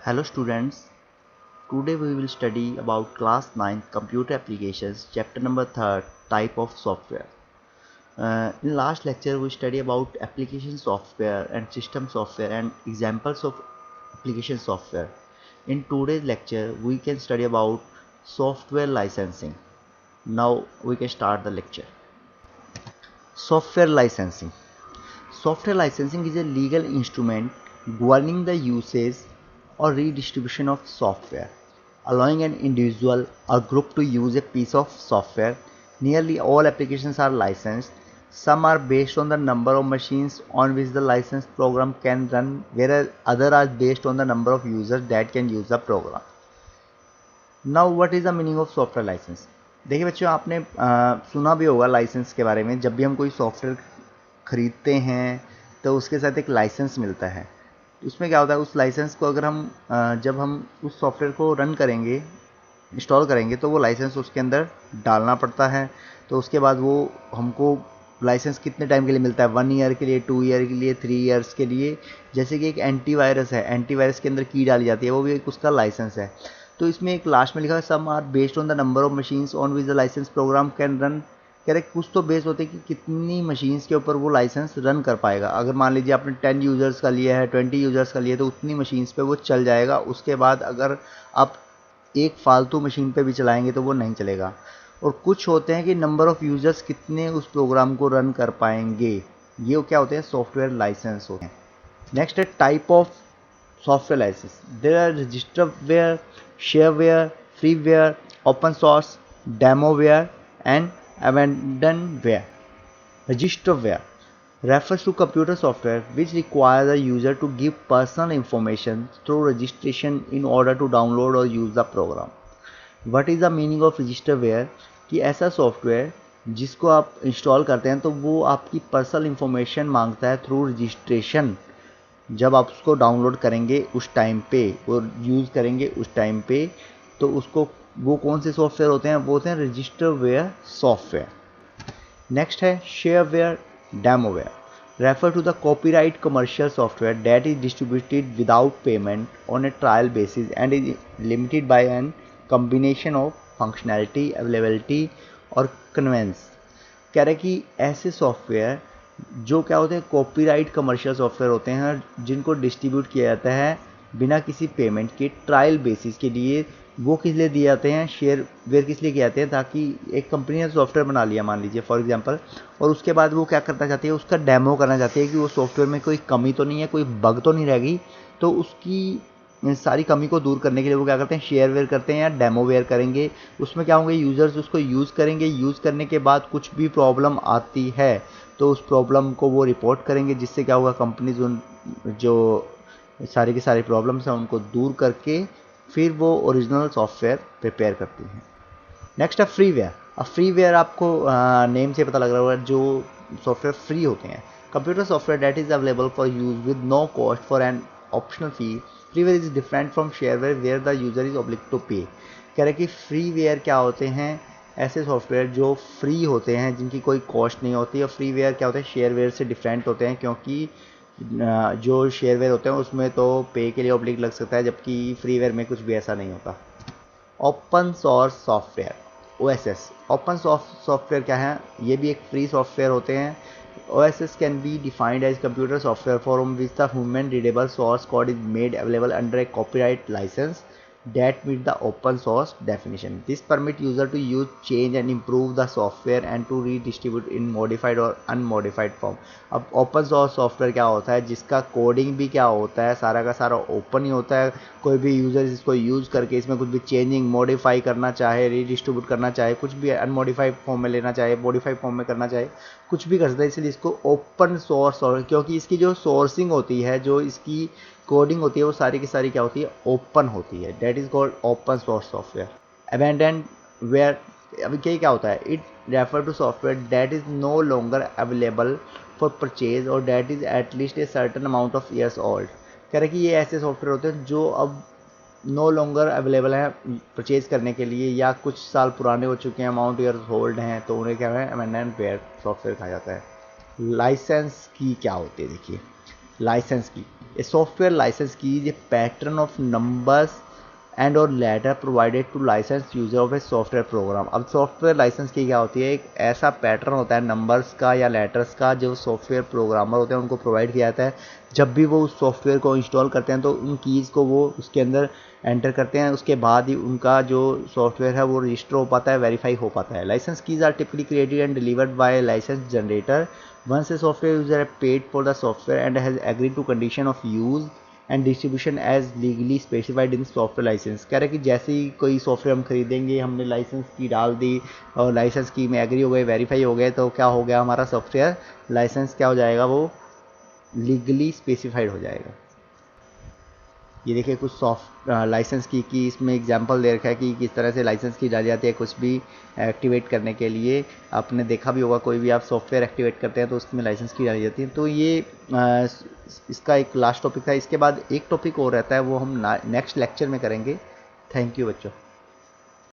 Hello students, today we will study about class 9 computer applications chapter number 3 type of software. In last lecture we study about application software and system software and examples of application software. In today's lecture we can study about software licensing. Now we can start the lecture. Software licensing. Software licensing is a legal instrument governing the usage or redistribution of software, allowing an individual or group to use a piece of software. Nearly all applications are licensed. Some are based on the number of machines on which the licensed program can run, whereas others are based on the number of users that can use the program. Now what is the meaning of software license. देखिए बच्चों, आपने सुना भी होगा licence के बारे में। जब भी हम कोई सॉफ्टवेयर खरीदते हैं तो उसके साथ एक लाइसेंस मिलता है। उसमें क्या होता है, उस लाइसेंस को अगर हम जब हम उस सॉफ्टवेयर को रन करेंगे, इंस्टॉल करेंगे, तो वो लाइसेंस उसके अंदर डालना पड़ता है। तो उसके बाद वो हमको लाइसेंस कितने टाइम के लिए मिलता है, 1 ईयर के लिए, 2 ईयर के लिए, 3 ईयर्स के लिए। जैसे कि एक एंटीवायरस है, एंटीवायरस के अंदर की डाली जाती है, वो भी एक उसका लाइसेंस है। तो इसमें एक लास्ट में लिखा है some are based on the number of machines on which the license program can run. कह रहे कुछ तो बेस होते हैं कि कितनी मशीन्स के ऊपर वो लाइसेंस रन कर पाएगा। अगर मान लीजिए आपने 10 यूज़र्स का लिया है, 20 यूज़र्स का लिया है, तो उतनी मशीन्स पे वो चल जाएगा। उसके बाद अगर आप एक फालतू मशीन पे भी चलाएंगे तो वो नहीं चलेगा। और कुछ होते हैं कि नंबर ऑफ़ यूज़र्स कितने उस प्रोग्राम को रन कर पाएंगे, ये क्या होते हैं, सॉफ्टवेयर लाइसेंस होते हैं। नेक्स्ट है type of software license. There are registerware, shareware, freeware, open source, demoware and abandonware. Registerware refers to computer software which requires the user to give personal information through registration in order to download or use the program. What is the meaning of registerware? कि ऐसा software जिसको आप install करते हैं तो वो आपकी personal information मांगता है थ्रू रजिस्ट्रेशन। जब आप उसको डाउनलोड करेंगे उस टाइम पे और यूज़ करेंगे उस टाइम पे, तो उसको वो कौन से सॉफ्टवेयर होते हैं, वो होते हैं रजिस्टरवेयर सॉफ्टवेयर। नेक्स्ट है shareware, demoware refer to the copyright commercial software that is distributed without payment on a trial basis and is limited by an combination of functionality, availability और कन्वेंस। कह रहे कि ऐसे सॉफ्टवेयर जो क्या होते हैं, कॉपीराइट कमर्शियल सॉफ्टवेयर होते हैं, जिनको डिस्ट्रीब्यूट किया जाता है बिना किसी पेमेंट के ट्रायल बेसिस के लिए। वो किस लिए दिए जाते हैं, शेयरवेयर किस लिए किए जाते हैं, ताकि एक कंपनी ने सॉफ्टवेयर बना लिया मान लीजिए फॉर एग्जांपल, और उसके बाद वो क्या करना चाहती है, उसका डेमो करना चाहती है कि वो सॉफ्टवेयर में कोई कमी तो नहीं है, कोई बग तो नहीं रहेगी। तो उसकी सारी कमी को दूर करने के लिए वो क्या करते हैं, शेयरवेयर करते हैं या डेमोवेयर करेंगे। उसमें क्या होंगे, यूज़र्स उसको यूज़ करेंगे, यूज़ करने के बाद कुछ भी प्रॉब्लम आती है तो उस प्रॉब्लम को वो रिपोर्ट करेंगे, जिससे क्या होगा, कंपनीज उन जो सारी की सारी प्रॉब्लम्स हैं उनको दूर करके फिर वो ओरिजिनल सॉफ्टवेयर प्रिपेयर करती हैं। नेक्स्ट है फ्रीवेयर। अब फ्रीवेयर आपको नेम से पता लग रहा होगा, जो सॉफ्टवेयर फ्री होते हैं। Computer software that is available for use with no cost for an optional fee. Freeware is different from shareware where the user is oblige to pay. कह रहे कि फ्रीवेयर क्या होते हैं, ऐसे सॉफ्टवेयर जो फ्री होते हैं, जिनकी कोई कॉस्ट नहीं होती। और फ्रीवेयर क्या होते हैं, शेयरवेयर से डिफरेंट होते हैं, क्योंकि जो शेयरवेयर होते हैं उसमें तो पे के लिए ऑब्लिग लग सकता है, जबकि फ्रीवेयर में कुछ भी ऐसा नहीं होता। Open source software, OSS. Open source software क्या है, ये भी एक फ्री सॉफ्टवेयर होते हैं। OSS can be defined as computer software for which the human readable source code is made available under a copyright license that meet the open source definition. This permit user to use, change and improve the software and to redistribute in modified or unmodified form. अब open source software क्या होता है, जिसका coding भी क्या होता है, सारा का सारा ओपन ही होता है। कोई भी यूज़र इसको यूज़ करके इसमें कुछ भी चेंजिंग, मॉडिफाई करना चाहे, रीडिस्ट्रीब्यूट करना चाहे, कुछ भी अनमॉडिफाइड फॉर्म में लेना चाहे, मॉडिफाइड फॉर्म में करना चाहे, कुछ भी कर सकता है। इसलिए इसको ओपन सोर्स, और क्योंकि इसकी जो सोर्सिंग होती है, जो इसकी कोडिंग होती है, वो सारी की सारी क्या होती है, ओपन होती है। That is called open source software. Abandonware, अभी क्या होता है, it refer to software that is no longer available for purchase और that is at least a certain amount of years old. कह रहे कि ये ऐसे सॉफ्टवेयर होते हैं जो अब नो लॉन्गर अवेलेबल है परचेज करने के लिए, या कुछ साल पुराने हो चुके हैं, अमाउंट ईयर्स होल्ड हैं, तो उन्हें क्या है, अमेंडमेंट वेयर सॉफ्टवेयर कहा जाता है। लाइसेंस की क्या होती है, देखिए license key a software license key is a pattern of numbers and और letter provided to license user of a software program. अब सॉफ्टवेयर लाइसेंस की क्या होती है, एक ऐसा पैटर्न होता है नंबर्स का या लेटर्स का जो सॉफ्टवेयर प्रोग्रामर होते हैं उनको प्रोवाइड किया जाता है। जब भी वो उस सॉफ्टवेयर को इंस्टॉल करते हैं तो उन कीज़ को वो उसके अंदर एंटर करते हैं, उसके बाद ही उनका जो सॉफ्टवेयर है वो रजिस्टर हो पाता है, वेरीफाई हो पाता है। License keys are typically created and delivered by license generator once a software user है paid for the software and has agreed to condition of use and distribution as legally specified in software license. कह रहे कि जैसे ही कोई software हम खरीदेंगे, हमने licence की डाल दी और लाइसेंस की में एग्री हो गए, वेरीफाई हो गए, तो क्या हो गया, हमारा सॉफ्टवेयर लाइसेंस क्या हो जाएगा, वो लीगली स्पेसिफाइड हो जाएगा। ये देखिए कुछ सॉफ्ट लाइसेंस की इसमें एग्जांपल दे रखा है कि किस तरह से लाइसेंस की डाली जाती है कुछ भी एक्टिवेट करने के लिए। आपने देखा भी होगा कोई भी आप सॉफ्टवेयर एक्टिवेट करते हैं तो उसमें लाइसेंस की डाली जाती है। तो ये इसका एक लास्ट टॉपिक था। इसके बाद एक टॉपिक और रहता है, वो हम नेक्स्ट लेक्चर में करेंगे। थैंक यू बच्चों।